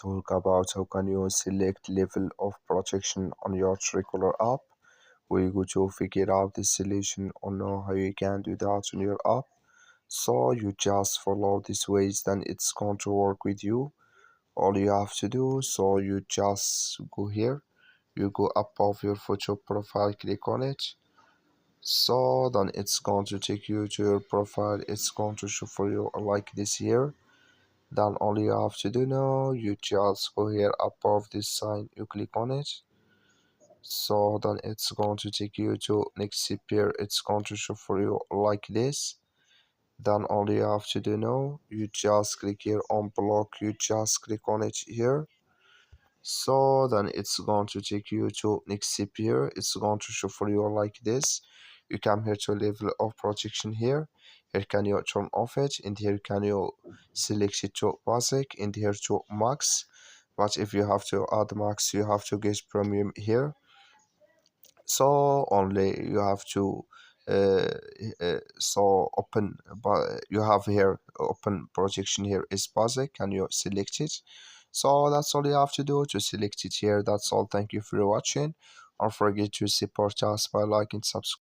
talk about how can you select level of protection on your Truecaller app. We're going to figure out the solution on how you can do that on your app. So you just follow these ways, then it's going to work with you. All you have to do, so you just go here, you go above your photo profile, click on it. So then it's going to take you to your profile. It's going to show for you like this here. Then all you have to do now, you just go here above this sign, you click on it. So then it's going to take you to next here. It's going to show for you like this. Then all you have to do now, you just click here on block, you just click on it here. So then it's going to take you to next here. It's going to show for you like this. You come here to level of protection here. Here can you turn off it, and here can you select it to basic, and here to max. But if you have to add max, you have to get premium here. So only you have to uh, so open, but you have here open projection here is basic, and you select it. So that's all you have to do to select it here. That's all. Thank you for watching. Don't forget to support us by liking, subscribe.